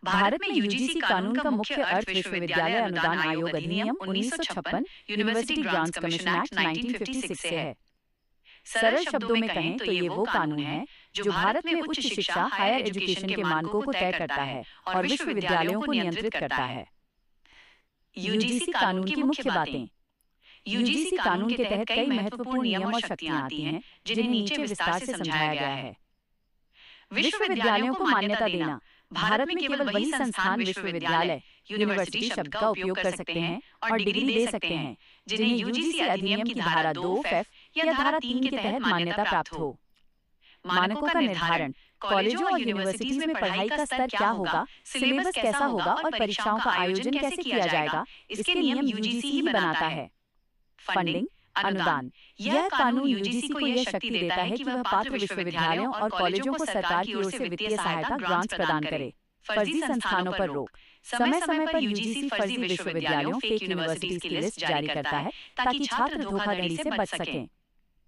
भारत में यूजीसी कानून का मुख्य अर्थ विश्वविद्यालय अनुदान आयोग अधिनियम 1956, यूनिवर्सिटी ग्रांट्स कमीशन एक्ट 1956 से है। सरल शब्दों में कहें तो ये वो कानून है जो भारत में उच्च शिक्षा, हायर एजुकेशन के मानकों को तय करता है और विश्वविद्यालयों को नियंत्रित करता है। यूजीसी कानून की मुख्य बातें। यूजीसी कानून के तहत कई महत्वपूर्ण नियम और शक्तियां आती हैं, जिन्हें नीचे विस्तार से समझाया गया है। विश्वविद्यालयों को मान्यता देना। भारत में केवल वही संस्थान विश्वविद्यालय, यूनिवर्सिटी शब्द का उपयोग कर सकते हैं और डिग्री दे सकते हैं जिन्हें यूजीसी अधिनियम की धारा 2(f) या धारा 3 के तहत मान्यता प्राप्त हो। मानकों का निर्धारण। कॉलेजों और यूनिवर्सिटीज में पढ़ाई का स्तर क्या होगा, सिलेबस कैसा होगा और परीक्षाओं का आयोजन कैसे किया जाएगा, इसके नियम यूजीसी ही बनाता है। फंडिंग, अनुदान। यह कानून यूजीसी को यह शक्ति देता है कि वह पात्र विश्वविद्यालयों और कॉलेजों को सरकार की ओर से वित्तीय सहायता ग्रांट्स प्रदान करे। फर्जी संस्थानों पर रोक। समय समय पर यूजीसी फर्जी विश्वविद्यालयों, फेक यूनिवर्सिटीज की लिस्ट जारी करता है ताकि छात्र धोखाधड़ी से बच सकें।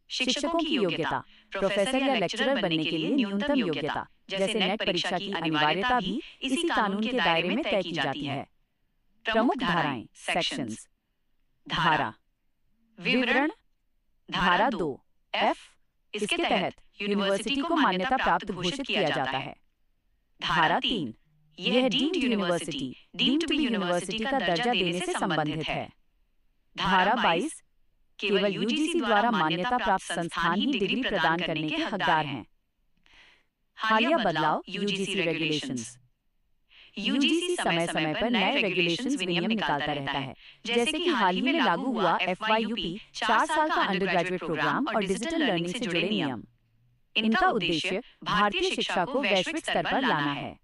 शिक्षकों की योग्यता। प्रोफेसर या लेक्चरर बनने के लिए न्यूनतम योग्यता, जैसे नेट परीक्षा की अनिवार्यता भी इसी कानून के दायरे में तय की जाती है। प्रमुख धाराएं, सेक्शंस। धारा विवरण। धारा 2(f) इसके तहत यूनिवर्सिटी को मान्यता प्राप्त घोषित किया जाता है। धारा 3 यह deemed university, deemed to be university का दर्जा देने से संबंधित है। धारा 22 केवल यूजीसी द्वारा मान्यता प्राप्त संस्थान ही डिग्री प्रदान करने के हकदार हैं। हालिया बदलाव, यूजीसी रेगुलेशंस। यूजीसी समय समय पर नए रेगुलेशंस विनियम निकालता रहता है, जैसे कि हाल ही में लागू हुआ FYUP 4 साल का अंडर ग्रेजुएट प्रोग्राम और डिजिटल लर्निंग से जुड़े नियम। इनका उद्देश्य भारतीय शिक्षा को वैश्विक स्तर पर लाना है।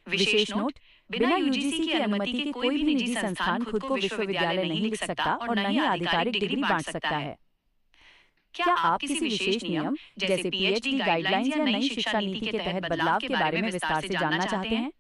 विशेष नोट, बिना यूजीसी की अनुमति के कोई भी निजी संस्थान खुद को विश्वविद्यालय नहीं लिख सकता और न ही आधिकारिक डिग्री बांट सकता है। क्या आप किसी विशेष नियम जैसे PhD गाइडलाइंस या नई शिक्षा नीति के तहत बदलाव के बारे में विस्तार से जानना चाहते हैं?